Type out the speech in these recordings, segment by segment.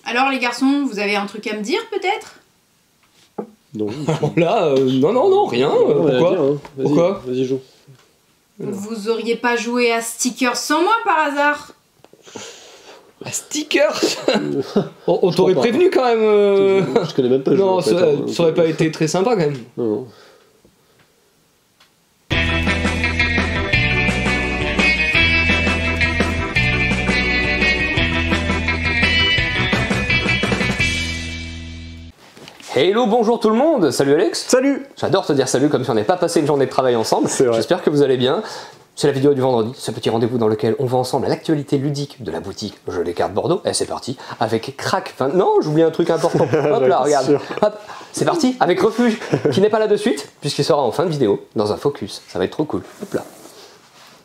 Alors les garçons, vous avez un truc à me dire peut-être? Non. Là, non, rien. Pourquoi hein. Pourquoi Vas-y, joue. Vous auriez pas joué à Stickers sans moi par hasard? Un sticker. On t'aurait prévenu quand même. Je connais même pas. Non, ça aurait pas été très sympa quand même. Non. Hello, bonjour tout le monde. Salut Alex. Salut. J'adore te dire salut comme si on n'avait pas passé une journée de travail ensemble. J'espère que vous allez bien. C'est la vidéo du vendredi, ce petit rendez-vous dans lequel on va ensemble à l'actualité ludique de la boutique Jeux les cartes Bordeaux. Et c'est parti avec Crack. Enfin, non, j'oublie un truc important. Hop là, regarde. Hop, c'est parti avec Refuge, qui n'est pas là de suite, puisqu'il sera en fin de vidéo, dans un focus. Ça va être trop cool. Hop là.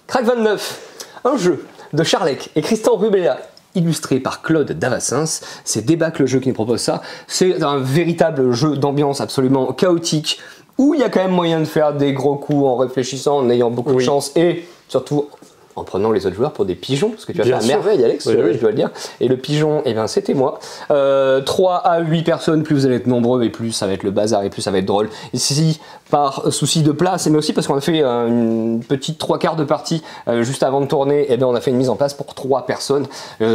Crack 29, un jeu de Charlec et Christian Rubella, illustré par Claude Davassins. C'est Débac le jeu qui nous propose ça. C'est un véritable jeu d'ambiance absolument chaotique, où il y a quand même moyen de faire des gros coups en réfléchissant, en ayant beaucoup de chance et surtout en prenant les autres joueurs pour des pigeons, parce que tu as fait à merveille Alex, je dois le dire. Et le pigeon, eh ben, c'était moi. 3 à 8 personnes, plus vous allez être nombreux et plus ça va être le bazar et plus ça va être drôle. Ici, par souci de place, mais aussi parce qu'on a fait une petite 3/4 de partie juste avant de tourner, eh ben, on a fait une mise en place pour 3 personnes.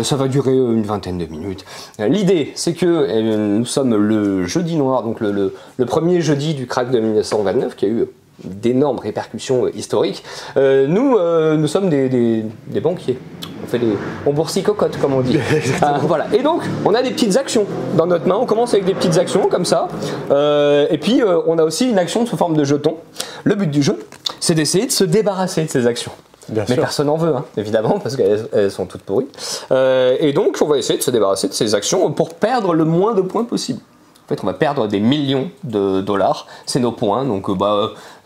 Ça va durer une vingtaine de minutes. L'idée, c'est que nous sommes le jeudi noir, donc le premier jeudi du crack de 1929, qui a eu d'énormes répercussions historiques. Nous sommes des banquiers. On boursicocote, comme on dit. Voilà. Et donc, on a des petites actions dans notre main. On commence avec des petites actions, comme ça. Et puis, on a aussi une action sous forme de jeton. Le but du jeu, c'est d'essayer de se débarrasser de ces actions. Mais personne n'en veut, hein, évidemment, parce qu'elles sont toutes pourries. Et donc, on va essayer de se débarrasser de ces actions pour perdre le moins de points possible. En fait, on va perdre des millions de dollars. C'est nos points. Donc,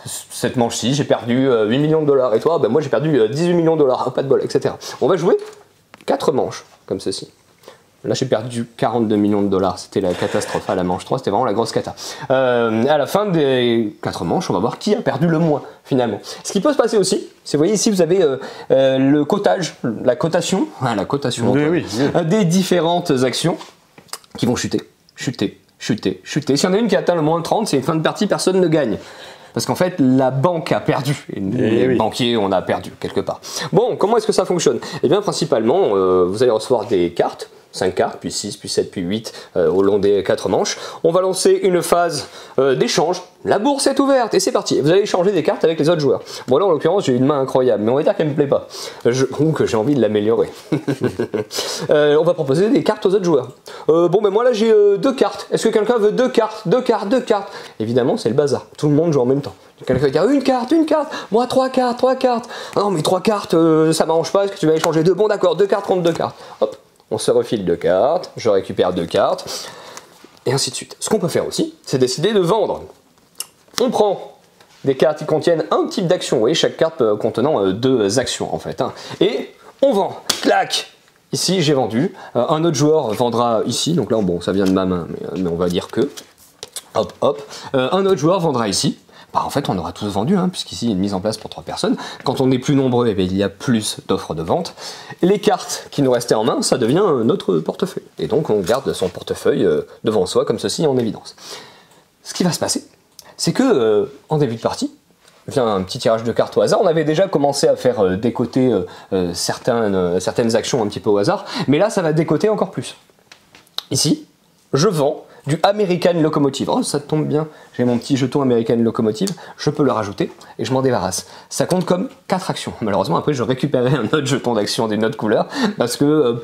cette manche-ci, j'ai perdu 8 millions de dollars. Et toi, moi, j'ai perdu 18 millions de dollars. Pas de bol, etc. On va jouer 4 manches, comme ceci. Là, j'ai perdu 42 millions de dollars. C'était la catastrophe à la manche 3. C'était vraiment la grosse cata. À la fin des 4 manches, on va voir qui a perdu le moins, finalement. Ce qui peut se passer aussi, c'est, vous voyez ici, vous avez le cotage, la cotation des différentes actions qui vont chuter. S'il y en a une qui atteint le moins 30, c'est fin de partie, personne ne gagne. Parce qu'en fait, la banque a perdu. Et nous, les banquiers, on a perdu, quelque part. Bon, comment est-ce que ça fonctionne? Eh bien, principalement, vous allez recevoir des cartes. 5 cartes, puis 6, puis 7, puis 8 au long des 4 manches. On va lancer une phase d'échange. La bourse est ouverte et c'est parti. Vous allez échanger des cartes avec les autres joueurs. Bon là en l'occurrence j'ai une main incroyable, mais on va dire qu'elle me plaît pas. Ou que j'ai envie de l'améliorer. On va proposer des cartes aux autres joueurs. Moi là j'ai 2 cartes. Est-ce que quelqu'un veut 2 cartes? 2 cartes. Évidemment c'est le bazar. Tout le monde joue en même temps. Quelqu'un va dire une carte. Moi 3 cartes. Non mais 3 cartes ça m'arrange pas. Est-ce que tu vas échanger 2? Bon d'accord, 2 cartes contre 2 cartes. Hop. On se refile 2 cartes, je récupère 2 cartes, et ainsi de suite. Ce qu'on peut faire aussi, c'est décider de vendre. On prend des cartes qui contiennent un type d'action, vous voyez, chaque carte contenant 2 actions en fait. Hein. Et on vend, clac. Ici j'ai vendu, un autre joueur vendra ici, donc là bon ça vient de ma main, mais on va dire que, hop, un autre joueur vendra ici. En fait, on aura tous vendu, hein, puisqu'ici, il y a une mise en place pour 3 personnes. Quand on est plus nombreux, eh bien, il y a plus d'offres de vente. Les cartes qui nous restaient en main, ça devient notre portefeuille. Et donc, on garde son portefeuille devant soi, comme ceci, en évidence. Ce qui va se passer, c'est que, en début de partie, vient un petit tirage de cartes au hasard. On avait déjà commencé à faire décoter certaines actions un petit peu au hasard, mais là, ça va décoter encore plus. Ici, je vends du American Locomotive. Oh, ça tombe bien, j'ai mon petit jeton American Locomotive, je peux le rajouter et je m'en débarrasse. Ça compte comme 4 actions. Malheureusement, après, je récupérais un autre jeton d'action d'une autre couleur parce que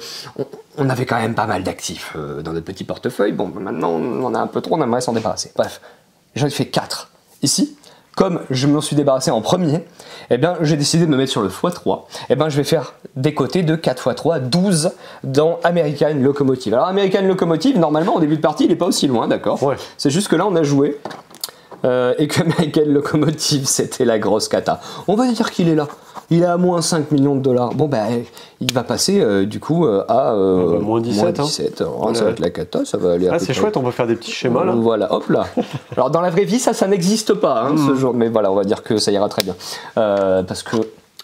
on avait quand même pas mal d'actifs dans notre petit portefeuille. Bon, maintenant, on en a un peu trop, on aimerait s'en débarrasser. Bref, j'en ai fait 4. Ici, comme je m'en suis débarrassé en premier, eh bien, j'ai décidé de me mettre sur le x3. Eh bien, je vais faire des côtés de 4 x 3, 12 dans American Locomotive. Alors, American Locomotive, normalement, au début de partie, il n'est pas aussi loin, d'accord? Ouais. C'est juste que là, on a joué et que American Locomotive, c'était la grosse cata. On va dire qu'il est là. Il est à moins 5 millions de dollars. Bon, ben, il va passer du coup à moins 17. Moins 17. Alors, ça va être la cata, ça va aller. Ah, c'est chouette, on peut faire des petits schémas là. Voilà, hop là. Alors, dans la vraie vie, ça n'existe pas, hein, ce jour. Mais voilà, on va dire que ça ira très bien. Parce que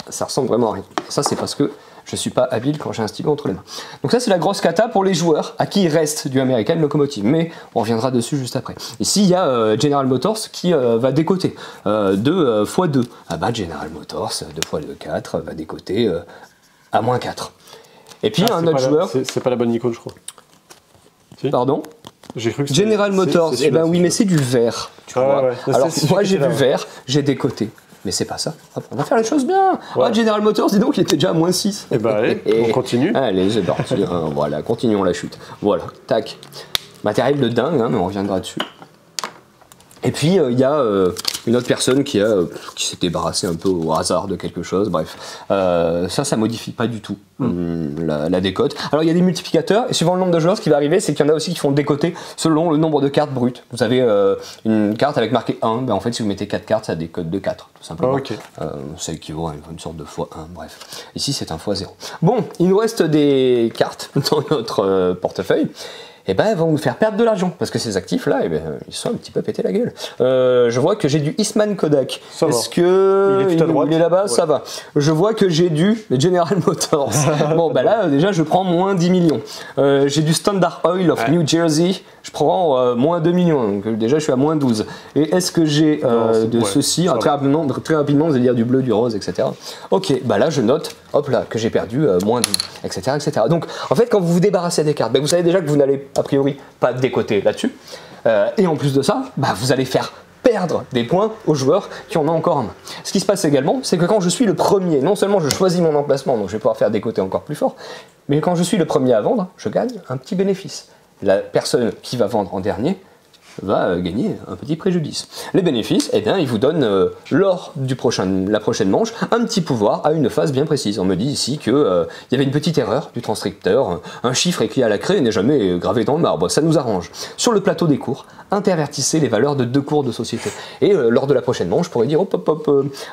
ça ressemble vraiment à rien. Ça, c'est parce que je suis pas habile quand j'ai un stylo entre les mains. Donc ça c'est la grosse cata pour les joueurs à qui il reste du American Locomotive, mais on reviendra dessus juste après. Ici il y a General Motors qui va décoter 2 x 2. Ah bah General Motors 2 x 2, 4 va décoter à moins 4. Et puis un autre joueur... C'est pas la bonne icône je crois. Si. Pardon? J'ai cru que General Motors, eh ben oui mais c'est du vert. Tu vois. Ouais. Alors moi j'ai vu vert, j'ai décoté. Mais c'est pas ça. Hop, on va faire les choses bien. Ouais. Ah, General Motors, dis donc, il était déjà à moins 6. Et bah allez, on continue. Allez, c'est parti. Voilà, continuons la chute. Voilà, tac. Matériel de dingue, hein, mais on reviendra dessus. Et puis, il y a une autre personne qui s'est débarrassée un peu au hasard de quelque chose. Bref, ça modifie pas du tout la décote. Alors, il y a des multiplicateurs, et suivant le nombre de joueurs, ce qui va arriver, c'est qu'il y en a aussi qui font décoter selon le nombre de cartes brutes. Vous avez une carte avec marqué 1, ben en fait, si vous mettez 4 cartes, ça décote de 4, tout simplement. Ah, okay. Ça équivaut à une sorte de x1, bref. Ici, c'est un x0. Bon, il nous reste des cartes dans notre portefeuille. Et ben elles vont nous faire perdre de l'argent parce que ces actifs là, ils sont un petit peu pétés la gueule. Je vois que j'ai du Eastman Kodak. Est-ce que il est là-bas? Ouais. Ça va. Je vois que j'ai du General Motors. Bon bah là déjà je prends moins 10 millions. J'ai du Standard Oil of New Jersey. Je prends moins 2 millions. Donc déjà je suis à moins 12. Et est-ce que j'ai ceci très rapidement, vous allez dire du bleu, du rose, etc. Ok, bah là je note, hop là, que j'ai perdu moins 12, etc., etc. Donc en fait quand vous vous débarrassez des cartes, bah, vous savez déjà que vous n'allez a priori pas décoter là-dessus. Et en plus de ça, bah, vous allez faire perdre des points aux joueurs qui en ont encore en main. Ce qui se passe également, c'est que quand je suis le premier, non seulement je choisis mon emplacement, donc je vais pouvoir faire décoter encore plus fort, mais quand je suis le premier à vendre, je gagne un petit bénéfice. La personne qui va vendre en dernier va gagner un petit préjudice. Les bénéfices, eh bien, ils vous donnent lors de la prochaine manche un petit pouvoir à une phase bien précise. On me dit ici qu'il y avait une petite erreur du transcripteur, un chiffre écrit à la craie n'est jamais gravé dans le marbre, ça nous arrange. Sur le plateau des cours, intervertissez les valeurs de 2 cours de société. Et lors de la prochaine manche, je pourrais dire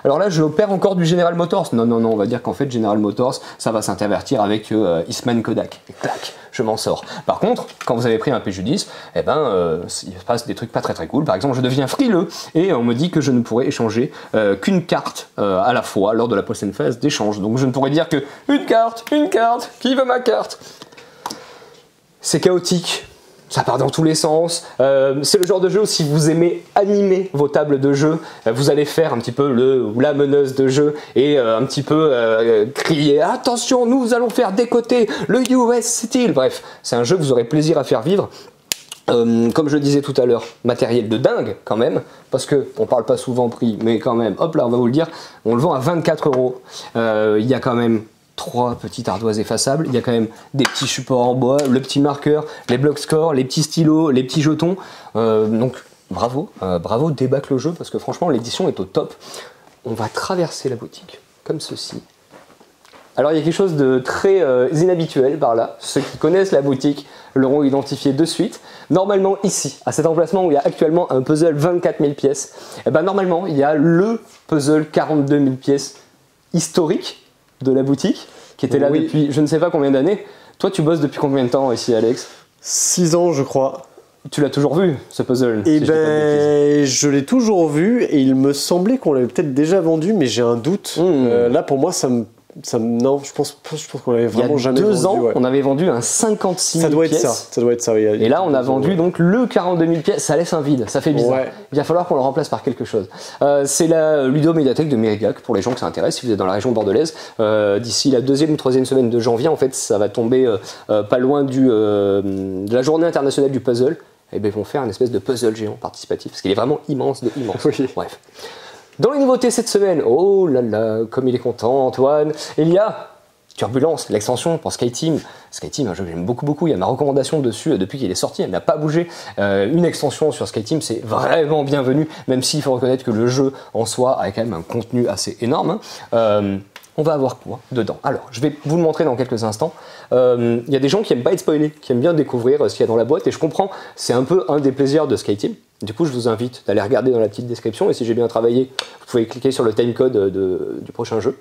alors là je perds encore du General Motors. Non, on va dire qu'en fait General Motors, ça va s'intervertir avec Eastman Kodak. Et clac, je m'en sors. Par contre, quand vous avez pris un préjudice, eh ben, il se passe des trucs pas très cool. Par exemple, je deviens frileux et on me dit que je ne pourrais échanger qu'une carte à la fois lors de la prochaine phase d'échange. Donc je ne pourrais dire que une carte, qui veut ma carte? C'est chaotique. Ça part dans tous les sens. C'est le genre de jeu où si vous aimez animer vos tables de jeu, vous allez faire un petit peu le ou la meneuse de jeu et un petit peu crier « Attention, nous allons faire décoter le US Steel ». Bref, c'est un jeu que vous aurez plaisir à faire vivre. Comme je le disais tout à l'heure, matériel de dingue quand même, parce qu'on parle pas souvent prix, mais quand même, hop là, on va vous le dire, on le vend à 24 €. Il y a quand même 3 petites ardoises effaçables, il y a quand même des petits supports en bois, le petit marqueur, les blocs score, les petits stylos, les petits jetons. Donc bravo, débâcle le jeu parce que franchement l'édition est au top. On va traverser la boutique comme ceci. Alors il y a quelque chose de très inhabituel par là. Ceux qui connaissent la boutique l'auront identifié de suite. Normalement ici, à cet emplacement où il y a actuellement un puzzle 24 000 pièces, et ben normalement il y a le puzzle 42 000 pièces historique de la boutique, qui était là depuis je ne sais pas combien d'années. Toi, tu bosses depuis combien de temps ici, Alex? 6 ans, je crois. Tu l'as toujours vu, ce puzzle? Eh ben, je l'ai toujours vu, et il me semblait qu'on l'avait peut-être déjà vendu, mais j'ai un doute. Là, pour moi, non, je pense qu'on l'avait vraiment jamais vendu. Il y a 2 ans, on avait vendu un 56 000 pièces. Ça doit être ça. Et là, on a vendu donc le 42 000 pièces. Ça laisse un vide, ça fait bizarre. Ouais. Il va falloir qu'on le remplace par quelque chose. C'est la ludomédiathèque de Mérigac, pour les gens que ça intéresse, si vous êtes dans la région bordelaise. D'ici la 2e ou 3e semaine de janvier, en fait, ça va tomber pas loin de la journée internationale du puzzle. Et bien, ils vont faire une espèce de puzzle géant participatif, parce qu'il est vraiment immense. Oui. Bref. Dans les nouveautés cette semaine, oh là là, comme il est content Antoine, il y a Turbulence, l'extension pour SkyTeam. SkyTeam, un jeu que j'aime beaucoup, il y a ma recommandation dessus depuis qu'il est sorti, elle n'a pas bougé. Une extension sur SkyTeam, c'est vraiment bienvenu, même s'il faut reconnaître que le jeu en soi a quand même un contenu assez énorme. On va avoir quoi dedans? Alors, je vais vous le montrer dans quelques instants. Il y a des gens qui n'aiment pas être spoilés, qui aiment bien découvrir ce qu'il y a dans la boîte, et je comprends, c'est un peu un des plaisirs de SkyTeam. Du coup, je vous invite d'aller regarder dans la petite description, et si j'ai bien travaillé, vous pouvez cliquer sur le timecode du prochain jeu.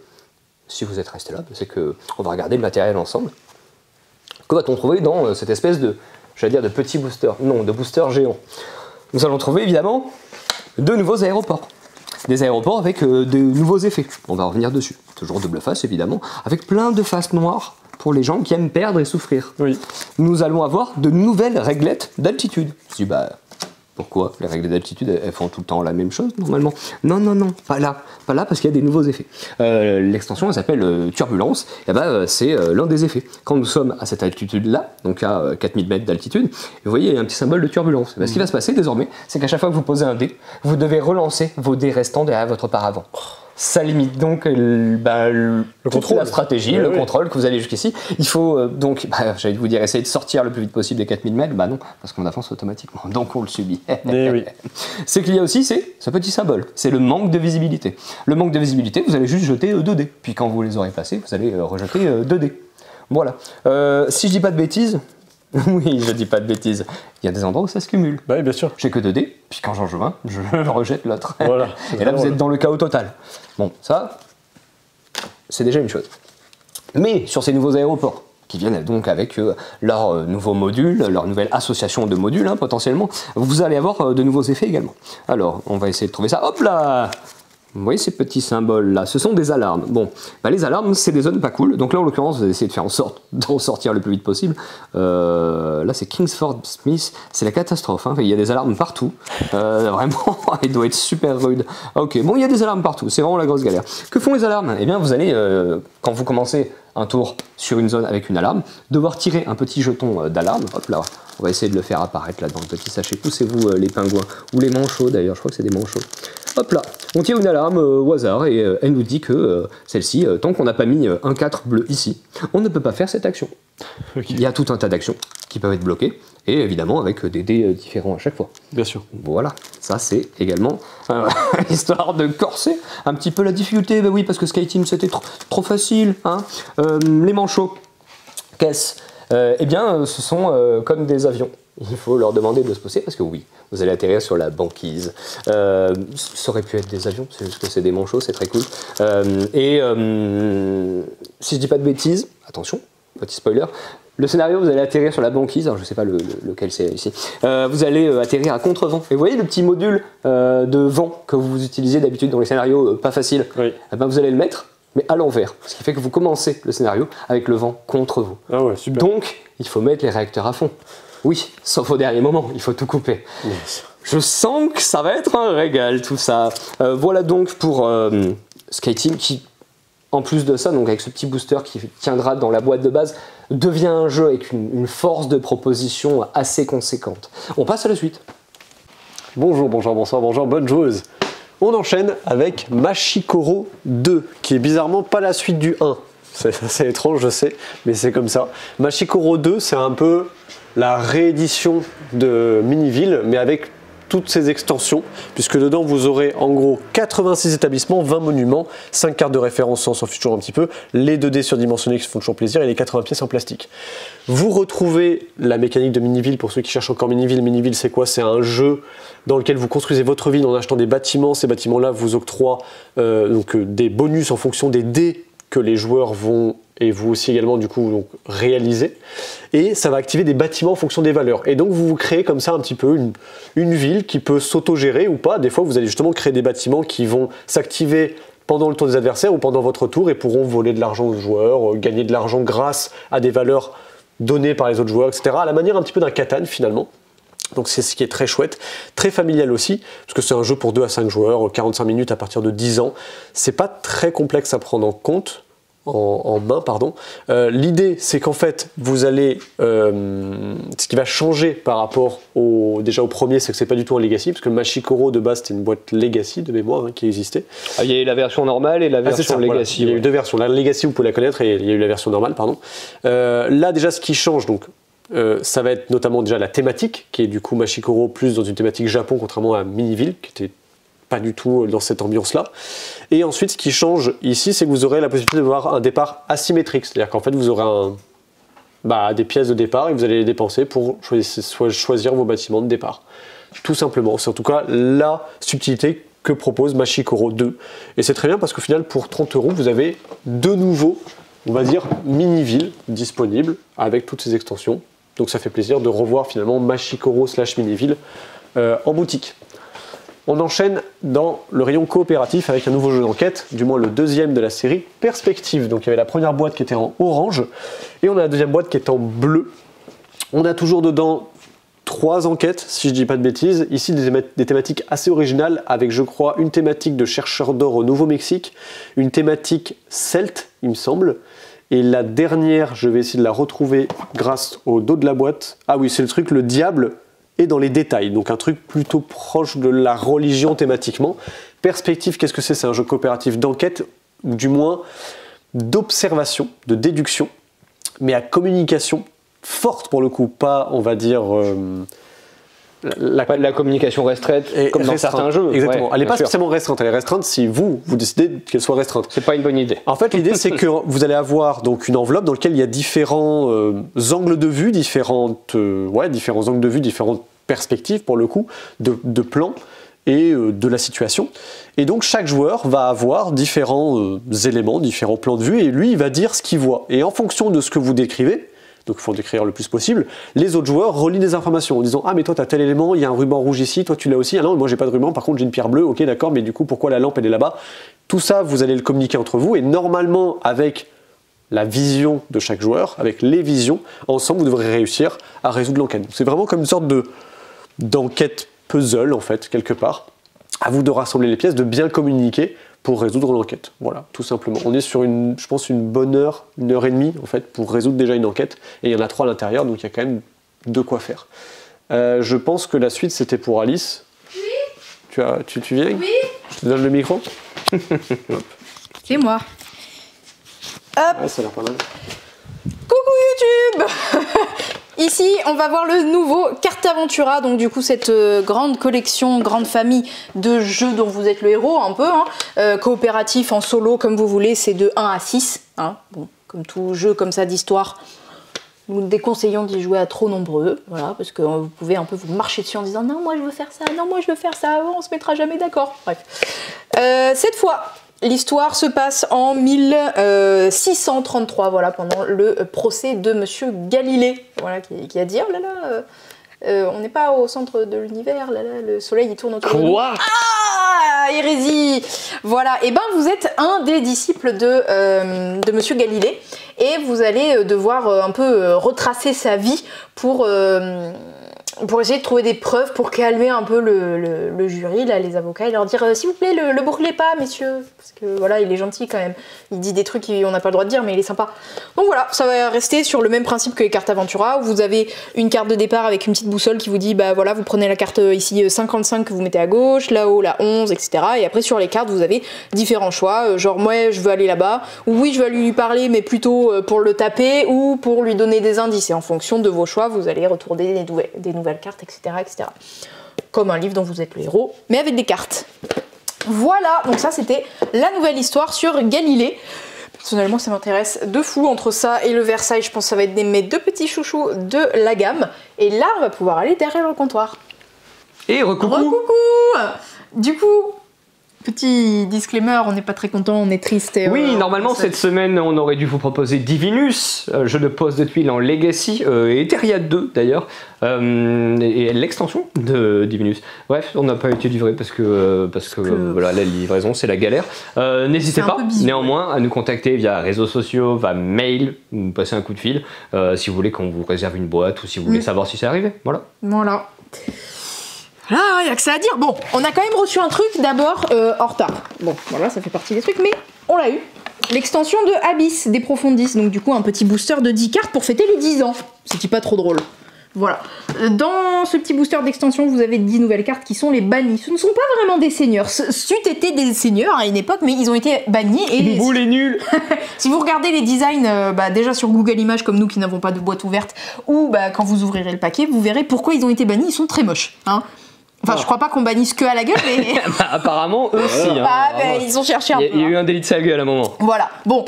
Si vous êtes resté là, c'est qu'on va regarder le matériel ensemble. Que va-t-on trouver dans cette espèce de, j'allais dire de petit booster, non, de booster géant? Nous allons trouver évidemment 2 nouveaux aéroports. des aéroports avec de nouveaux effets. On va revenir dessus. Toujours double face évidemment, avec plein de faces noires pour les gens qui aiment perdre et souffrir. Oui. Nous allons avoir de nouvelles réglettes d'altitude. Je dis pourquoi les règles d'altitude, elles font tout le temps la même chose normalement? Non, pas là parce qu'il y a des nouveaux effets. L'extension elle s'appelle Turbulence, et c'est l'un des effets. Quand nous sommes à cette altitude-là, donc à 4000 mètres d'altitude, vous voyez il y a un petit symbole de turbulence. Ce qui va se passer désormais, c'est qu'à chaque fois que vous posez un dé, vous devez relancer vos dés restants derrière votre paravent. Ça limite donc le contrôle, la stratégie, le contrôle que vous allez jusqu'ici. Il faut donc, j'allais vous dire, essayer de sortir le plus vite possible des 4000 mètres. Non, parce qu'on avance automatiquement, donc on le subit. Oui. Ce qu'il y a aussi, c'est ce petit symbole, c'est le manque de visibilité. Le manque de visibilité, vous allez juste jeter 2 dés. Puis quand vous les aurez passés, vous allez rejeter 2 dés. Voilà. Si je dis pas de bêtises, oui, je dis pas de bêtises. Il y a des endroits où ça se cumule. Oui, bien sûr. J'ai que 2 dés, puis quand j'en joue un, je rejette l'autre. Voilà. Et là, vous êtes dans le chaos total. Bon, ça, c'est déjà une chose. Mais sur ces nouveaux aéroports, qui viennent donc avec leur nouveau module, leur nouvelle association de modules, potentiellement, vous allez avoir de nouveaux effets également. Alors, on va essayer de trouver ça. Hop là! Vous voyez ces petits symboles là, ce sont des alarmes. Bon, les alarmes c'est des zones pas cool, donc là en l'occurrence vous allez essayer de faire en sorte d'en sortir le plus vite possible. Là c'est Kingsford Smith, c'est la catastrophe, il y a des alarmes partout, vraiment, il doit être super rude. Ok, bon il y a des alarmes partout, c'est vraiment la grosse galère. Que font les alarmes? Eh bien vous allez, quand vous commencez un tour sur une zone avec une alarme, devoir tirer un petit jeton d'alarme, hop là, on va essayer de le faire apparaître là dans le petit sachet, poussez-vous les pingouins, ou les manchots d'ailleurs, je crois que c'est des manchots. Hop là, on tire une alarme au hasard et elle nous dit que celle-ci, tant qu'on n'a pas mis un 4 bleu ici, on ne peut pas faire cette action. Okay. Il y a tout un tas d'actions qui peuvent être bloquées et évidemment avec des dés différents à chaque fois. Bien sûr. Voilà, ça c'est également histoire de corser un petit peu la difficulté. Oui, parce que Skyteam c'était trop facile. Les manchots, qu'est-ce? Eh bien, ce sont comme des avions. Il faut leur demander de se poser parce que oui, vous allez atterrir sur la banquise. Ça aurait pu être des avions, c'est juste que c'est des manchots, c'est très cool. Si je dis pas de bêtises, attention, petit spoiler, le scénario, vous allez atterrir sur la banquise, alors je sais pas lequel c'est ici, vous allez atterrir à contre-vent. Et vous voyez le petit module de vent que vous utilisez d'habitude dans les scénarios pas faciles, oui. Vous allez le mettre, mais à l'envers. Ce qui fait que vous commencez le scénario avec le vent contre vous. Ah ouais, super. Donc, il faut mettre les réacteurs à fond. Oui, sauf au dernier moment, il faut tout couper. Yes. Je sens que ça va être un régal tout ça. Voilà donc pour Skyteam qui, en plus de ça, donc avec ce petit booster qui tiendra dans la boîte de base, devient un jeu avec une force de proposition assez conséquente. On passe à la suite. Bonjour, bonsoir, bonne joueuse. On enchaîne avec Machikoro 2, qui est bizarrement pas la suite du 1. C'est étrange, je sais, mais c'est comme ça. Machikoro 2, c'est un peu la réédition de Miniville, mais avec toutes ces extensions, puisque dedans vous aurez en gros 86 établissements, 20 monuments, 5 cartes de référence, on s'en fiche toujours un petit peu, les 2D surdimensionnés qui se font toujours plaisir et les 80 pièces en plastique. Vous retrouvez la mécanique de Miniville pour ceux qui cherchent encore Miniville. Miniville c'est quoi? C'est un jeu dans lequel vous construisez votre ville en achetant des bâtiments. Ces bâtiments-là vous octroient des bonus en fonction des dés que les joueurs vont, et vous aussi également du coup, donc, réaliser. Et ça va activer des bâtiments en fonction des valeurs. Et donc vous vous créez comme ça un petit peu une ville qui peut s'auto-gérer ou pas. Des fois vous allez justement créer des bâtiments qui vont s'activer pendant le tour des adversaires ou pendant votre tour et pourront voler de l'argent aux joueurs, gagner de l'argent grâce à des valeurs données par les autres joueurs, etc. À la manière un petit peu d'un Catan finalement. Donc c'est ce qui est très chouette, très familial aussi, parce que c'est un jeu pour 2 à 5 joueurs, 45 minutes à partir de 10 ans. C'est pas très complexe à prendre en compte, en main, pardon. L'idée, c'est qu'en fait, vous allez... ce qui va changer par rapport déjà au premier, c'est que c'est pas du tout un Legacy, parce que Machikoro, de base, c'était une boîte Legacy, de mémoire, qui existait. Il y a eu la version normale et la version Legacy. Voilà. Il y a eu 2 versions. La Legacy, vous pouvez la connaître, et il y a eu la version normale, pardon. Là, déjà, ce qui change, donc, ça va être notamment déjà la thématique, qui est du coup Machikoro plus dans une thématique Japon, contrairement à Miniville, qui était pas du tout dans cette ambiance-là. Et ensuite, ce qui change ici, c'est que vous aurez la possibilité d'avoir un départ asymétrique. C'est-à-dire qu'en fait, vous aurez des pièces de départ et vous allez les dépenser pour choisir vos bâtiments de départ. Tout simplement. C'est en tout cas la subtilité que propose Machikoro 2. Et c'est très bien parce qu'au final, pour 30 €, vous avez 2 nouveaux, on va dire, mini-villes disponibles avec toutes ces extensions. Donc ça fait plaisir de revoir finalement Machikoro /Miniville en boutique. On enchaîne dans le rayon coopératif avec un nouveau jeu d'enquête, du moins le deuxième de la série, Perspective. Donc il y avait la première boîte qui était en orange, et on a la deuxième boîte qui est en bleu. On a toujours dedans 3 enquêtes, si je dis pas de bêtises. Ici, des thématiques assez originales, avec, je crois, une thématique de chercheurs d'or au Nouveau-Mexique, une thématique celte, il me semble, et la dernière, je vais essayer de la retrouver grâce au dos de la boîte. Ah oui, c'est le truc, le diable est dans les détails, donc un truc plutôt proche de la religion thématiquement. Perspective, qu'est-ce que c'est? C'est un jeu coopératif d'enquête, ou du moins d'observation, de déduction, mais à communication forte pour le coup, pas, on va dire... la communication restreinte, comme dans certains jeux. Exactement. Ouais, elle n'est pas spécialement restreinte. Elle est restreinte si vous décidez qu'elle soit restreinte. C'est pas une bonne idée. En fait, l'idée, c'est que vous allez avoir donc une enveloppe dans laquelle il y a différents angles de vue, différents angles de vue, différentes perspectives, pour le coup, de plans et de la situation. Et donc, chaque joueur va avoir différents éléments, différents plans de vue, et lui, il va dire ce qu'il voit. Et en fonction de ce que vous décrivez, donc il faut décrire le plus possible, les autres joueurs relient des informations en disant « Ah mais toi tu as tel élément, il y a un ruban rouge ici, toi tu l'as aussi, ah non moi j'ai pas de ruban, par contre j'ai une pierre bleue, ok d'accord, mais du coup pourquoi la lampe elle est là-bas ?» Tout ça vous allez le communiquer entre vous, et normalement avec la vision de chaque joueur, avec les visions, ensemble vous devrez réussir à résoudre l'enquête. C'est vraiment comme une sorte d'enquête puzzle en fait, quelque part. À vous de rassembler les pièces, de bien communiquer pour résoudre l'enquête. Voilà, tout simplement. On est sur je pense une bonne heure, 1h30 en fait, pour résoudre déjà une enquête. Et il y en a 3 à l'intérieur, donc il y a quand même de quoi faire. Je pense que la suite c'était pour Alice. Oui. Tu viens? Oui. Je te donne le micro. C'est moi. Hop. Ouais, ça a l'air pas mal. Coucou YouTube. Ici, on va voir le nouveau Cartaventura, donc du coup cette grande collection, grande famille de jeux dont vous êtes le héros un peu, hein. Coopératif, en solo, comme vous voulez, c'est de 1 à 6, hein. Bon, comme tout jeu comme ça d'histoire, nous déconseillons d'y jouer à trop nombreux, voilà, parce que vous pouvez un peu vous marcher dessus en disant non moi je veux faire ça, non moi je veux faire ça, on se mettra jamais d'accord, bref. Cette fois, l'histoire se passe en 1633, voilà, pendant le procès de Monsieur Galilée, voilà, qui a dit oh là là, on n'est pas au centre de l'univers, là là, le soleil il tourne autour de nous. Quoi? Ah, hérésie. Voilà, et ben vous êtes un des disciples de Monsieur Galilée, et vous allez devoir un peu retracer sa vie pour essayer de trouver des preuves pour calmer un peu le jury, là, les avocats, et leur dire s'il vous plaît, le brûlez pas, messieurs, parce que voilà, il est gentil quand même. Il dit des trucs qu'on n'a pas le droit de dire, mais il est sympa. Donc voilà, ça va rester sur le même principe que les cartes Aventura, où vous avez une carte de départ avec une petite boussole qui vous dit bah voilà, vous prenez la carte ici 55 que vous mettez à gauche, là-haut la 11, etc. Et après sur les cartes, vous avez différents choix, genre moi je veux aller là-bas, ou oui je veux aller lui parler, mais plutôt pour le taper, ou pour lui donner des indices. Et en fonction de vos choix, vous allez retourner des nouvelles cartes, etc., etc. Comme un livre dont vous êtes le héros, mais avec des cartes. Voilà, donc ça c'était la nouvelle histoire sur Galilée. Personnellement ça m'intéresse de fou, entre ça et le Versailles, je pense que ça va être mes 2 petits chouchous de la gamme. Et là on va pouvoir aller derrière le comptoir. Et recoucou. Recoucou. Du coup, petit disclaimer, on n'est pas très content, on est triste. Et oui, normalement cette semaine on aurait dû vous proposer Divinus, jeu de pose de tuiles en Legacy, et Etheria 2 d'ailleurs, et l'extension de Divinus. Bref, on n'a pas été livré parce que voilà, la livraison c'est la galère. N'hésitez pas néanmoins à nous contacter via réseaux sociaux, via mail, ou passer un coup de fil si vous voulez qu'on vous réserve une boîte ou si vous voulez savoir si c'est arrivé. Voilà. Voilà. Ah, il n'y a que ça à dire. Bon, on a quand même reçu un truc d'abord en retard. Bon, voilà, ça fait partie des trucs, mais on l'a eu. L'extension de Abyss des Profondis, donc du coup un petit booster de 10 cartes pour fêter les 10 ans. C'était pas trop drôle. Voilà. Dans ce petit booster d'extension, vous avez 10 nouvelles cartes qui sont les bannis. Ce ne sont pas vraiment des seigneurs. C'eût été des seigneurs à une époque, mais ils ont été bannis. Et vous les nuls. Si vous regardez les designs, déjà sur Google Images, comme nous qui n'avons pas de boîte ouverte, ou quand vous ouvrirez le paquet, vous verrez pourquoi ils ont été bannis. Ils sont très moches, hein. Enfin, je crois pas qu'on bannisse que à la gueule, mais... apparemment, eux aussi. Hein. Ils ont cherché un peu. Il y a eu un délit de sale gueule à un moment. Voilà. Bon,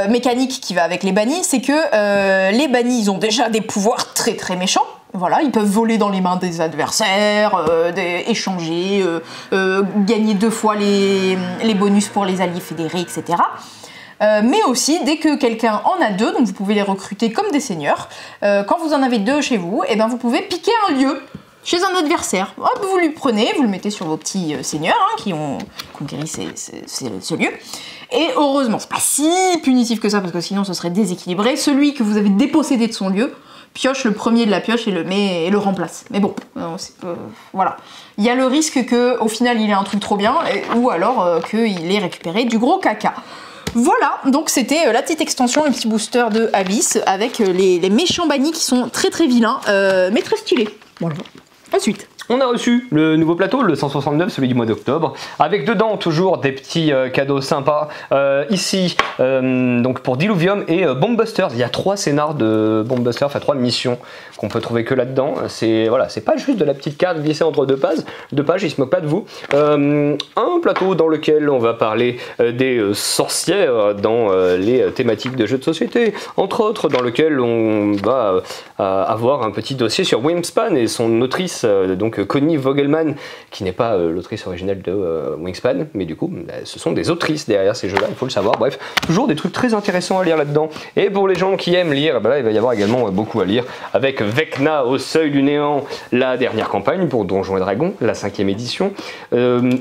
mécanique qui va avec les bannis, c'est que les bannis, ils ont déjà des pouvoirs très très méchants. Voilà, ils peuvent voler dans les mains des adversaires, échanger, gagner 2 fois les bonus pour les alliés fédérés, etc. Mais aussi, dès que quelqu'un en a 2, donc vous pouvez les recruter comme des seigneurs, quand vous en avez 2 chez vous, et ben vous pouvez piquer un lieu chez un adversaire. Hop, vous lui prenez, vous le mettez sur vos petits seigneurs qui ont conquéri ce lieu. Et heureusement, c'est pas si punitif que ça, parce que sinon ce serait déséquilibré. Celui que vous avez dépossédé de son lieu pioche le premier de la pioche et le remplace. Mais bon, voilà. Il y a le risque qu'au final il ait un truc trop bien, ou alors qu'il ait récupéré du gros caca. Voilà, donc c'était la petite extension, le petit booster de Abyss avec les méchants bannis qui sont très très vilains, mais très stylés. Voilà. Ensuite. On a reçu le nouveau plateau, le 169, celui du mois d'octobre, avec dedans toujours des petits cadeaux sympas. Ici, donc pour Diluvium et Bombbusters, il y a 3 scénars de Bombbusters, enfin 3 missions qu'on peut trouver que là-dedans. C'est voilà, c'est pas juste de la petite carte glissée entre deux pages, ils se moquent pas de vous. Un plateau dans lequel on va parler des sorcières dans les thématiques de jeux de société, entre autres dans lequel on va avoir un petit dossier sur Wingspan et son autrice, donc Connie Vogelman, qui n'est pas l'autrice originelle de Wingspan, mais du coup ce sont des autrices derrière ces jeux là, il faut le savoir. Bref, toujours des trucs très intéressants à lire là-dedans. Et pour les gens qui aiment lire, là, il va y avoir également beaucoup à lire avec Vecna au seuil du néant, la dernière campagne pour Donjons et Dragons, la 5e édition.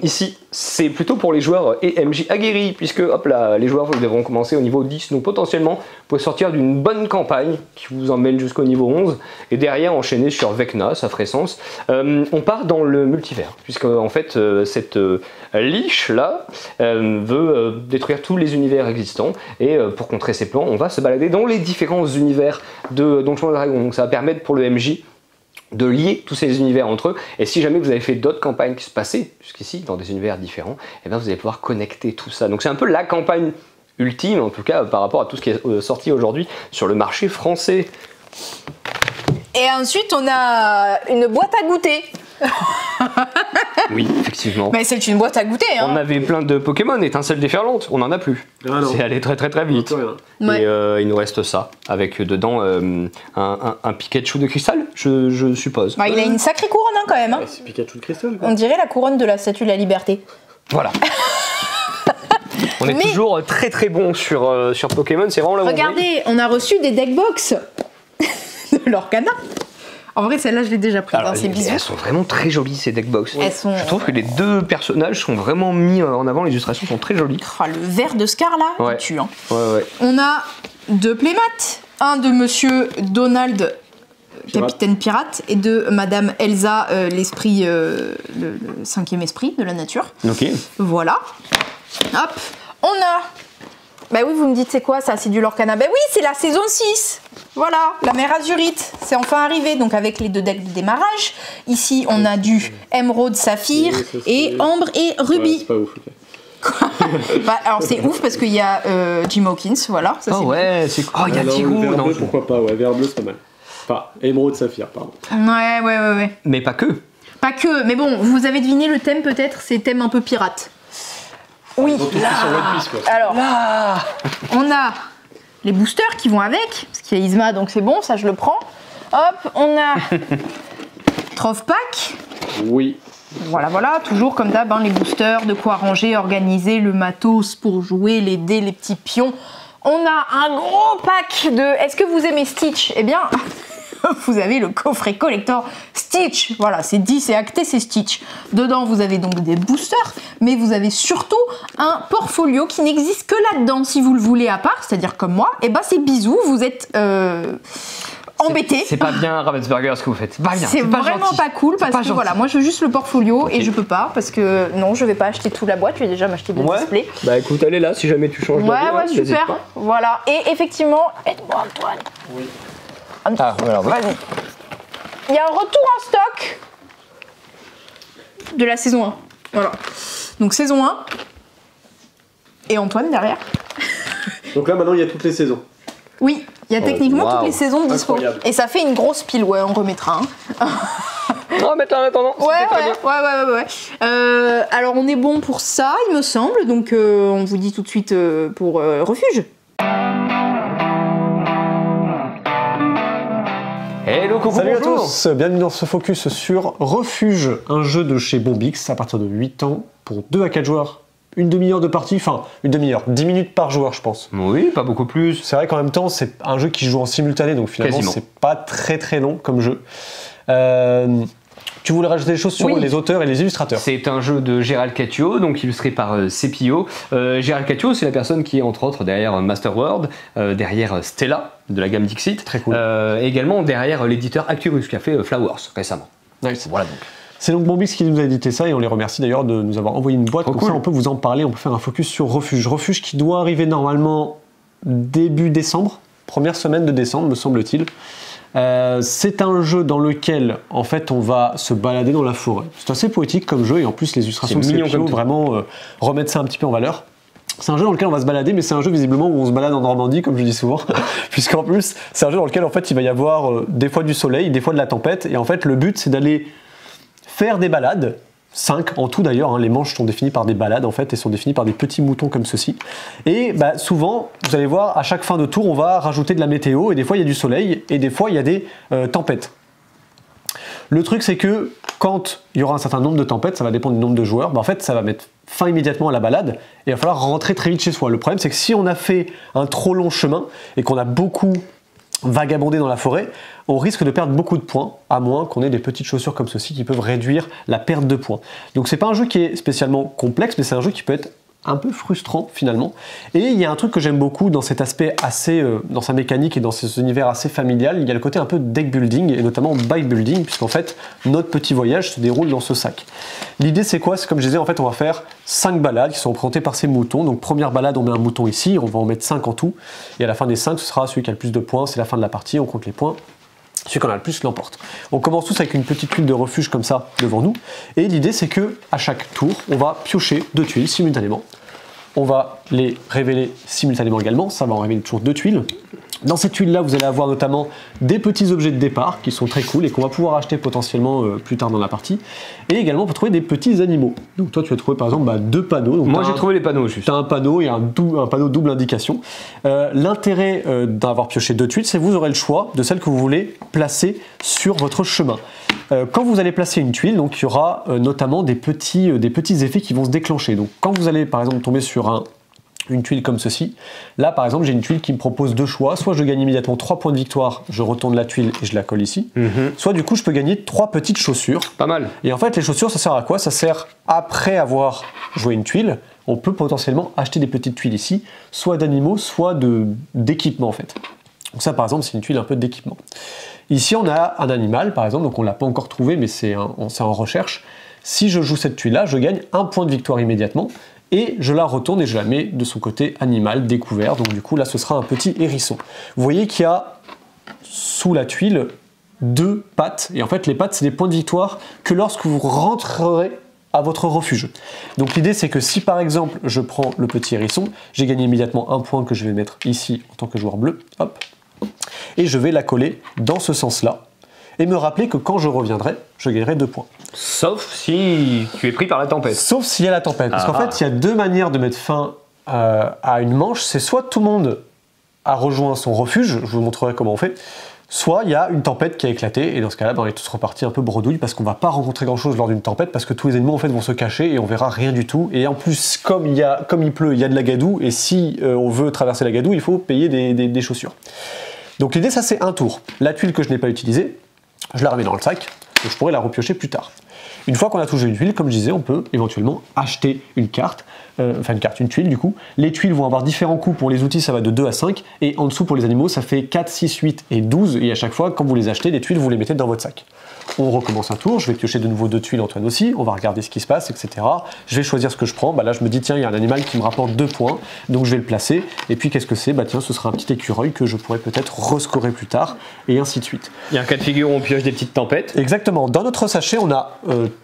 Ici c'est plutôt pour les joueurs et MJ aguerris, puisque hop là, les joueurs devront commencer au niveau 10, donc potentiellement vous pouvez sortir d'une bonne campagne qui vous emmène jusqu'au niveau 11 et derrière enchaîner sur Vecna, ça ferait sens. On part dans le multivers, puisque en fait cette liche là veut détruire tous les univers existants, et pour contrer ses plans on va se balader dans les différents univers de Donjons et Dragons. Donc ça va permettre pour le MJ de lier tous ces univers entre eux, et si jamais vous avez fait d'autres campagnes qui se passaient jusqu'ici dans des univers différents, et bien vous allez pouvoir connecter tout ça. Donc c'est un peu la campagne ultime, en tout cas par rapport à tout ce qui est sorti aujourd'hui sur le marché français. Et ensuite on a une boîte à goûter. Oui, effectivement. Mais c'est une boîte à goûter. Hein. On avait plein de Pokémon, étincelles déferlantes, on n'en a plus. Ah c'est allé très très très vite. Ouais. Et il nous reste ça, avec dedans un Pikachu de cristal, je suppose. Bah, il a une sacrée couronne hein, quand même. Hein. Ouais, c'est Pikachu de cristal. Quoi. On dirait la couronne de la Statue de la Liberté. Voilà. On est toujours très très bon sur Pokémon, c'est vraiment la Regardez, on a reçu des deckbox de l'Orcana. En vrai, celle-là, je l'ai déjà prise. Hein, c'est bizarre. Elles sont vraiment très jolies, ces deckbox. Je trouve que les deux personnages sont vraiment mis en avant, les illustrations sont très jolies. Oh, le vert de Scar, là, ouais. il tue. Hein. Ouais. On a 2 playmats. Un de Monsieur Donald, Capitaine Pirate, et de Madame Elsa, l'esprit, le 5e esprit de la nature. Ok. Voilà. Hop. On a... Bah oui, vous me dites c'est quoi ça? C'est du Lorcana. Bah oui, c'est la saison 6. Voilà, la mer Azurite, c'est enfin arrivé, donc avec les 2 decks de démarrage. Ici, on a du Émeraude, Saphir, et Ambre et Rubis. Ouais, c'est pas ouf, ok. Bah, alors c'est ouf parce qu'il y a Jim Hawkins, voilà. Ça, ouais, c'est... Oh, il y a Tigou. Vert bleu, pourquoi pas, ouais, vert bleu, c'est pas mal. Enfin, Émeraude, Saphir, pardon. Ouais. Mais pas que. Pas que, mais bon, vous avez deviné le thème peut-être, c'est thème un peu pirate. Oui, là. Alors là, on a les boosters qui vont avec, parce qu'il y a Yzma, donc c'est bon, ça je le prends. Hop, on a Trove Pack. Oui. Voilà, toujours comme d'hab, hein, les boosters, de quoi ranger, organiser le matos pour jouer, les dés, les petits pions. On a un gros pack de... Est-ce que vous aimez Stitch? Eh bien... vous avez le coffret collector Stitch. Voilà, c'est dit, c'est acté, c'est Stitch. Dedans, vous avez donc des boosters, mais vous avez surtout un portfolio qui n'existe que là-dedans. Si vous le voulez à part, c'est-à-dire comme moi, et ben c'est bisous, vous êtes embêté. C'est pas bien Ravensburger ce que vous faites. C'est vraiment pas cool parce que voilà, moi je veux juste le portfolio et je peux pas parce que non, je vais pas acheter toute la boîte, je vais déjà m'acheter le display. Bah écoute, allez là si jamais tu changes d'avis. Ouais, super. Voilà, et effectivement, aide-moi Antoine. Oui. Alors, vas-y. Il y a un retour en stock de la saison 1. Voilà. Donc saison 1. Et Antoine derrière. Donc là maintenant il y a toutes les saisons. Oui, il y a techniquement toutes les saisons de dispo. Incroyable. Et ça fait une grosse pile, ouais, on remettra. Hein. On va mettre en attendant. Ouais. Alors on est bon pour ça, il me semble. Donc on vous dit tout de suite pour Refuge. Hello, coucou, salut bonjour. à tous, bienvenue dans ce focus sur Refuge, un jeu de chez Bombix à partir de 8 ans pour 2 à 4 joueurs. Une demi-heure de partie, enfin une demi-heure, 10 minutes par joueur je pense. Oui, pas beaucoup plus. C'est vrai qu'en même temps c'est un jeu qui joue en simultané donc finalement c'est pas très très long comme jeu. Tu voulais rajouter des choses sur les auteurs et les illustrateurs. C'est un jeu de Gérald Catio, donc illustré par Sepio. Gérald Catio, c'est la personne qui est entre autres derrière Masterworld, derrière Stella de la gamme Dixit, très cool. Et également derrière l'éditeur Acturus qui a fait Flowers récemment. Nice. Voilà donc. C'est donc Bombix qui nous a édité ça et on les remercie d'ailleurs de nous avoir envoyé une boîte. Comme ça, on peut vous en parler, on peut faire un focus sur Refuge. Refuge qui doit arriver normalement début décembre, première semaine de décembre, me semble-t-il. C'est un jeu dans lequel en fait on va se balader dans la forêt. C'est assez poétique comme jeu et en plus les illustrations de Sepio vraiment remettent ça un petit peu en valeur. C'est un jeu dans lequel on va se balader, mais c'est un jeu visiblement où on se balade en Normandie, comme je dis souvent, puisqu'en plus c'est un jeu dans lequel en fait il va y avoir des fois du soleil, des fois de la tempête, et en fait le but c'est d'aller faire des balades. 5 en tout d'ailleurs, hein, les manches sont définies par des balades en fait et sont définies par des petits moutons comme ceci. Et souvent, vous allez voir, à chaque fin de tour, on va rajouter de la météo et des fois il y a du soleil et des fois il y a des tempêtes. Le truc c'est que quand il y aura un certain nombre de tempêtes, ça va dépendre du nombre de joueurs, en fait ça va mettre fin immédiatement à la balade et il va falloir rentrer très vite chez soi. Le problème c'est que si on a fait un trop long chemin et qu'on a beaucoup vagabonder dans la forêt, on risque de perdre beaucoup de points, à moins qu'on ait des petites chaussures comme ceci qui peuvent réduire la perte de points. Donc c'est pas un jeu qui est spécialement complexe, mais c'est un jeu qui peut être un peu frustrant finalement. Et il y a un truc que j'aime beaucoup dans cet aspect assez, dans sa mécanique et dans cet univers assez familial, il y a le côté un peu deck building et notamment bike building, puisqu'en fait notre petit voyage se déroule dans ce sac. L'idée c'est quoi? C'est comme je disais, en fait on va faire 5 balades qui sont représentées par ces moutons. Donc première balade on met un mouton ici, on va en mettre 5 en tout, et à la fin des 5 ce sera celui qui a le plus de points, c'est la fin de la partie, on compte les points. Celui qu'on a le plus l'emporte. On commence tous avec une petite tuile de refuge comme ça devant nous. Et l'idée c'est que à chaque tour, on va piocher 2 tuiles simultanément. On va les révéler simultanément également. Ça va en révéler toujours 2 tuiles. Dans ces tuiles-là, vous allez avoir notamment des petits objets de départ qui sont très cool et qu'on va pouvoir acheter potentiellement plus tard dans la partie. Et également pour trouver des petits animaux. Donc toi, tu as trouvé par exemple 2 panneaux. Donc moi, j'ai trouvé les panneaux juste. Tu as un panneau et un panneau double indication. L'intérêt d'avoir pioché 2 tuiles, c'est que vous aurez le choix de celles que vous voulez placer sur votre chemin. Quand vous allez placer une tuile, donc il y aura notamment des petits effets qui vont se déclencher. Donc quand vous allez par exemple tomber sur une tuile comme ceci, là par exemple j'ai une tuile qui me propose 2 choix, soit je gagne immédiatement 3 points de victoire, je retourne la tuile et je la colle ici, soit du coup je peux gagner 3 petites chaussures. Pas mal. Et en fait les chaussures ça sert à quoi? Ça sert après avoir joué une tuile, on peut potentiellement acheter des petites tuiles ici, soit d'animaux, soit d'équipements en fait. Donc ça par exemple c'est une tuile un peu d'équipement. Ici on a un animal par exemple, donc on ne l'a pas encore trouvé mais c'est en recherche. Si je joue cette tuile là, je gagne 1 point de victoire immédiatement. Et je la retourne et je la mets de son côté animal découvert. Donc du coup là ce sera un petit hérisson. Vous voyez qu'il y a sous la tuile 2 pattes. Et en fait les pattes c'est des points de victoire que lorsque vous rentrerez à votre refuge. Donc l'idée c'est que si par exemple je prends le petit hérisson, j'ai gagné immédiatement 1 point que je vais mettre ici en tant que joueur bleu. Hop. Et je vais la coller dans ce sens là. Et me rappeler que quand je reviendrai, je gagnerai 2 points. Sauf si tu es pris par la tempête. Sauf s'il y a la tempête. Parce qu'en fait, il y a 2 manières de mettre fin à une manche. C'est soit tout le monde a rejoint son refuge, je vous montrerai comment on fait, soit il y a une tempête qui a éclaté, et dans ce cas-là, on est tous repartis un peu bredouille, parce qu'on ne va pas rencontrer grand-chose lors d'une tempête, parce que tous les ennemis en fait, vont se cacher, et on verra rien du tout. Et en plus, comme il pleut, il y a de la gadoue, et si on veut traverser la gadoue, il faut payer des chaussures. Donc l'idée, ça c'est un tour. La tuile que je n'ai pas utilisée, je la remets dans le sac, et je pourrai la repiocher plus tard. Une fois qu'on a touché une tuile, comme je disais, on peut éventuellement acheter une carte, une tuile du coup. Les tuiles vont avoir différents coûts. Pour les outils, ça va de 2 à 5, et en dessous pour les animaux, ça fait 4, 6, 8 et 12, et à chaque fois, quand vous les achetez, les tuiles, vous les mettez dans votre sac. On recommence un tour, je vais piocher de nouveau 2 tuiles, Antoine aussi, on va regarder ce qui se passe, etc. Je vais choisir ce que je prends, là je me dis tiens il y a un animal qui me rapporte 2 points, donc je vais le placer, et puis qu'est-ce que c'est? Tiens ce sera un petit écureuil que je pourrais peut-être rescorer plus tard, et ainsi de suite. Il y a un cas de figure où on pioche des petites tempêtes. Exactement, dans notre sachet on a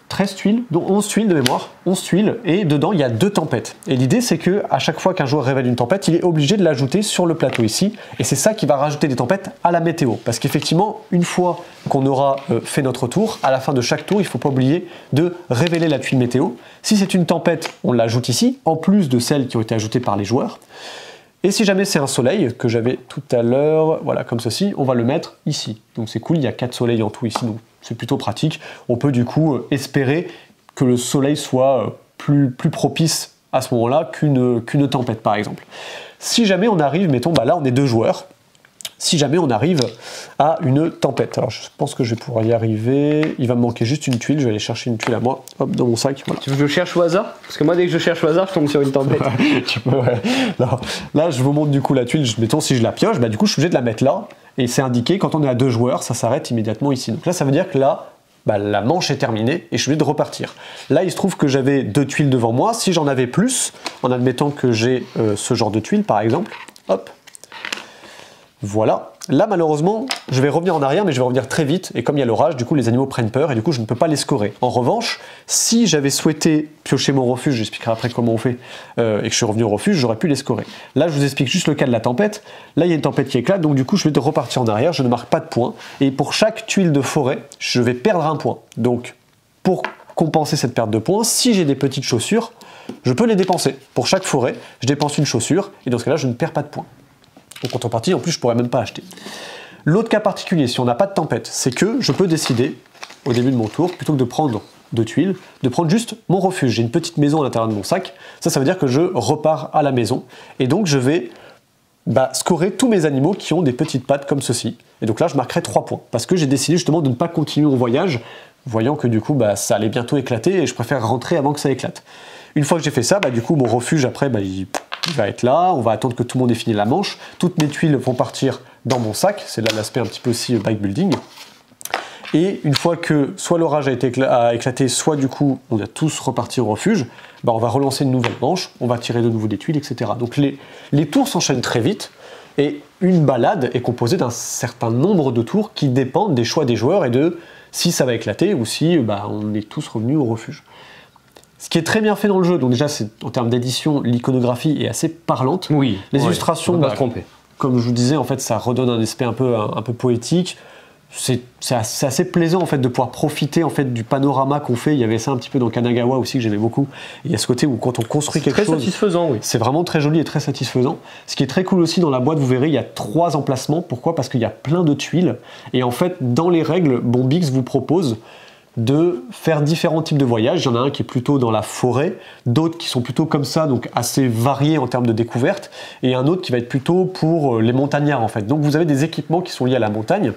13 tuiles, dont 11 tuiles de mémoire, 11 tuiles, et dedans il y a 2 tempêtes. Et l'idée c'est que à chaque fois qu'un joueur révèle une tempête, il est obligé de l'ajouter sur le plateau ici, et c'est ça qui va rajouter des tempêtes à la météo, parce qu'effectivement une fois qu'on aura fait notre tour, à la fin de chaque tour, il ne faut pas oublier de révéler la tuile météo. Si c'est une tempête, on l'ajoute ici, en plus de celles qui ont été ajoutées par les joueurs. Et si jamais c'est un soleil, que j'avais tout à l'heure, voilà, comme ceci, on va le mettre ici. Donc c'est cool, il y a 4 soleils en tout ici, donc c'est plutôt pratique. On peut du coup espérer que le soleil soit plus propice à ce moment-là qu'une tempête, par exemple. Si jamais on arrive, mettons, là on est 2 joueurs, si jamais on arrive à une tempête. Alors je pense que je vais pouvoir y arriver. Il va me manquer juste une tuile, je vais aller chercher une tuile à moi, hop, dans mon sac. Voilà. Tu veux que je cherche au hasard? Parce que moi dès que je cherche au hasard, je tombe sur une tempête. Tu peux, ouais. Là, je vous montre du coup la tuile, mettons si je la pioche, bah, du coup je suis obligé de la mettre là, et c'est indiqué quand on est à 2 joueurs, ça s'arrête immédiatement ici. Donc là ça veut dire que là, bah, la manche est terminée et je suis obligé de repartir. Là il se trouve que j'avais 2 tuiles devant moi, si j'en avais plus, en admettant que j'ai ce genre de tuiles par exemple, hop, voilà. Là, malheureusement, je vais revenir en arrière, mais je vais revenir très vite. Et comme il y a l'orage, du coup, les animaux prennent peur et du coup, je ne peux pas les scorer. En revanche, si j'avais souhaité piocher mon refuge, j'expliquerai après comment on fait, et que je suis revenu au refuge, j'aurais pu les scorer. Là, je vous explique juste le cas de la tempête. Là, il y a une tempête qui éclate, donc du coup, je vais repartir en arrière. Je ne marque pas de points. Et pour chaque tuile de forêt, je vais perdre un point. Donc, pour compenser cette perte de points, si j'ai des petites chaussures, je peux les dépenser. Pour chaque forêt, je dépense une chaussure, et dans ce cas-là, je ne perds pas de points. En contrepartie, en plus, je pourrais même pas acheter. L'autre cas particulier, si on n'a pas de tempête, c'est que je peux décider, au début de mon tour, plutôt que de prendre 2 tuiles, de prendre juste mon refuge. J'ai une petite maison à l'intérieur de mon sac. Ça veut dire que je repars à la maison. Et donc, je vais scorer tous mes animaux qui ont des petites pattes comme ceci. Et donc là, je marquerai 3 points. Parce que j'ai décidé justement de ne pas continuer mon voyage, voyant que du coup, ça allait bientôt éclater et je préfère rentrer avant que ça éclate. Une fois que j'ai fait ça, du coup, mon refuge, après, il va être là. On va attendre que tout le monde ait fini la manche. Toutes mes tuiles vont partir dans mon sac. C'est là l'aspect un petit peu aussi bike building. Et une fois que soit l'orage a éclaté, soit du coup, on a tous reparti au refuge, on va relancer une nouvelle manche, on va tirer de nouveau des tuiles, etc. Donc les tours s'enchaînent très vite. Et une balade est composée d'un certain nombre de tours qui dépendent des choix des joueurs et de si ça va éclater ou si on est tous revenus au refuge. Ce qui est très bien fait dans le jeu, donc déjà en termes d'édition, l'iconographie est assez parlante. Oui. Les illustrations, comme je vous disais, en fait, ça redonne un aspect un peu poétique. C'est assez plaisant en fait de pouvoir profiter en fait du panorama qu'on fait. Il y avait ça un petit peu dans Kanagawa aussi que j'aimais beaucoup. Et il y a ce côté où quand on construit quelque chose, c'est très satisfaisant, oui. C'est vraiment très joli et très satisfaisant. Ce qui est très cool aussi dans la boîte, vous verrez, il y a 3 emplacements. Pourquoi? Parce qu'il y a plein de tuiles. Et en fait, dans les règles, Bombix vous propose de faire différents types de voyages. Il y en a un qui est plutôt dans la forêt, d'autres qui sont plutôt comme ça, donc assez variés en termes de découverte, et un autre qui va être plutôt pour les montagnards en fait. Donc vous avez des équipements qui sont liés à la montagne.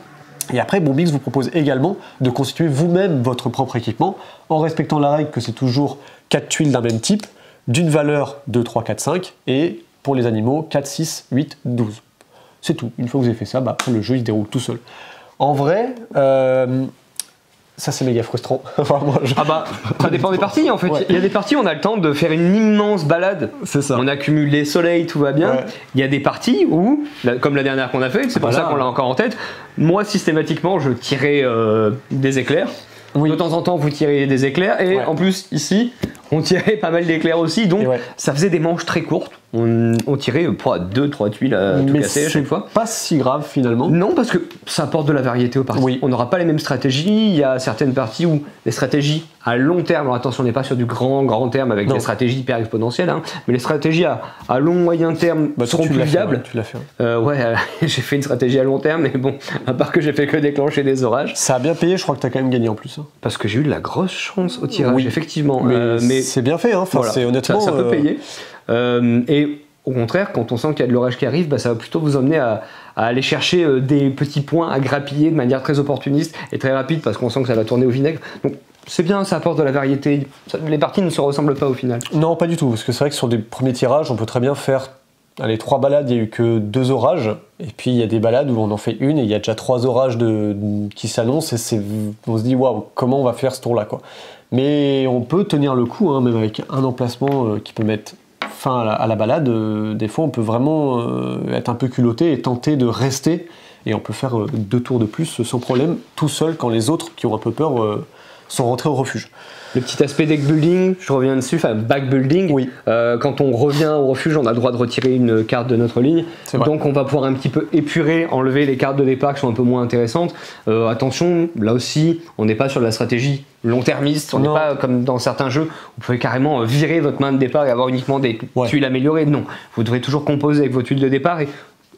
Et après, Bombix vous propose également de constituer vous-même votre propre équipement en respectant la règle que c'est toujours 4 tuiles d'un même type, d'une valeur de 3, 4, 5, et pour les animaux, 4, 6, 8, 12. C'est tout. Une fois que vous avez fait ça, après le jeu il se déroule tout seul. En vrai, ça c'est méga frustrant. Ça dépend des parties en fait. Ouais. Il y a des parties où on a le temps de faire une immense balade. C'est ça. On accumule les soleils, tout va bien. Ouais. Il y a des parties où, comme la dernière qu'on a faite, c'est pour ça qu'on l'a encore en tête. Moi systématiquement je tirais des éclairs. Oui. De temps en temps vous tirez des éclairs et en plus ici on tirait pas mal d'éclairs aussi, donc ça faisait des manches très courtes. On tirait 2-3 tuiles à tout casser à chaque fois. Pas si grave finalement. Non, parce que ça apporte de la variété aux parties. Oui. On n'aura pas les mêmes stratégies. Il y a certaines parties où les stratégies à long terme, alors attention, on n'est pas sur du grand terme avec des stratégies hyper exponentielles, mais les stratégies à long moyen terme seront plus viables. Tu l'as fait. J'ai fait une stratégie à long terme, mais bon, à part que j'ai fait que déclencher des orages. Ça a bien payé, je crois que tu as quand même gagné en plus. Parce que j'ai eu de la grosse chance au tirage, effectivement. Mais c'est bien fait, voilà. C'est honnêtement. Ça peut payer. Et au contraire, quand on sent qu'il y a de l'orage qui arrive, ça va plutôt vous emmener à aller chercher des petits points à grappiller de manière très opportuniste et très rapide parce qu'on sent que ça va tourner au vinaigre. Donc c'est bien, ça apporte de la variété. Les parties ne se ressemblent pas au final. Non, pas du tout, parce que c'est vrai que sur des premiers tirages, on peut très bien faire 3 balades, il n'y a eu que 2 orages, et puis il y a des balades où on en fait une et il y a déjà 3 orages qui s'annoncent et on se dit waouh, comment on va faire ce tour-là quoi. Mais on peut tenir le coup, même avec un emplacement qui peut mettre fin à la balade. Des fois on peut vraiment être un peu culotté et tenter de rester, et on peut faire 2 tours de plus sans problème, tout seul quand les autres qui ont un peu peur sont rentrés au refuge. Le petit aspect deck building, je reviens dessus, back building. Oui. Quand on revient au refuge, on a le droit de retirer une carte de notre ligne. Donc on va pouvoir un petit peu épurer, enlever les cartes de départ qui sont un peu moins intéressantes. Attention, là aussi, on n'est pas sur de la stratégie long-termiste. On n'est pas comme dans certains jeux, vous pouvez carrément virer votre main de départ et avoir uniquement des tuiles améliorées. Non, vous devrez toujours composer avec vos tuiles de départ. Et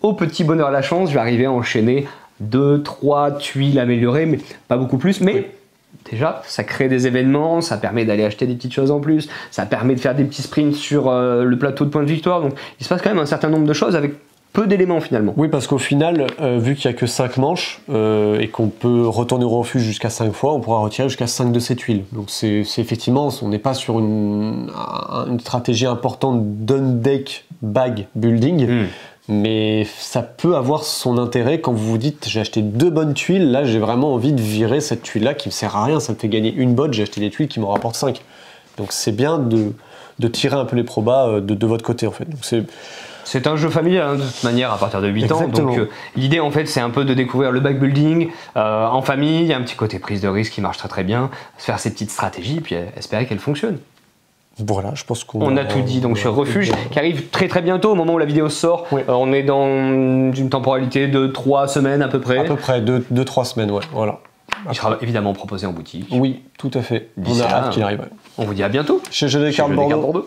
au petit bonheur de la chance, je vais arriver à enchaîner 2-3 tuiles améliorées, mais pas beaucoup plus. Mais déjà, ça crée des événements, ça permet d'aller acheter des petites choses en plus, ça permet de faire des petits sprints sur le plateau de points de victoire. Donc il se passe quand même un certain nombre de choses avec peu d'éléments finalement. Oui, parce qu'au final, vu qu'il n'y a que 5 manches et qu'on peut retourner au refuge jusqu'à 5 fois, on pourra retirer jusqu'à 5 de ces tuiles. Donc c'est effectivement, on n'est pas sur une stratégie importante d'un-deck bag building, mais ça peut avoir son intérêt quand vous vous dites j'ai acheté 2 bonnes tuiles, là j'ai vraiment envie de virer cette tuile-là qui me sert à rien, ça me fait gagner une botte, j'ai acheté des tuiles qui m'en rapportent 5. Donc c'est bien de tirer un peu les probas de votre côté en fait. Donc c'est un jeu familial de toute manière à partir de 8 Exactement. ans, donc l'idée en fait c'est un peu de découvrir le backbuilding en famille, il y a un petit côté prise de risque qui marche très très bien, se faire ses petites stratégies puis espérer qu'elles fonctionnent. Voilà, je pense qu'on a tout dit donc sur Refuge qui arrive très très bientôt au moment où la vidéo sort. Oui. On est dans une temporalité de 3 semaines à peu près. À peu près 2-3 semaines, ouais, voilà. Il sera évidemment proposé en boutique. Oui, tout à fait. On a hâte qu'il arrive. Ouais. On vous dit à bientôt Chez Jeux des Cartes Bordeaux.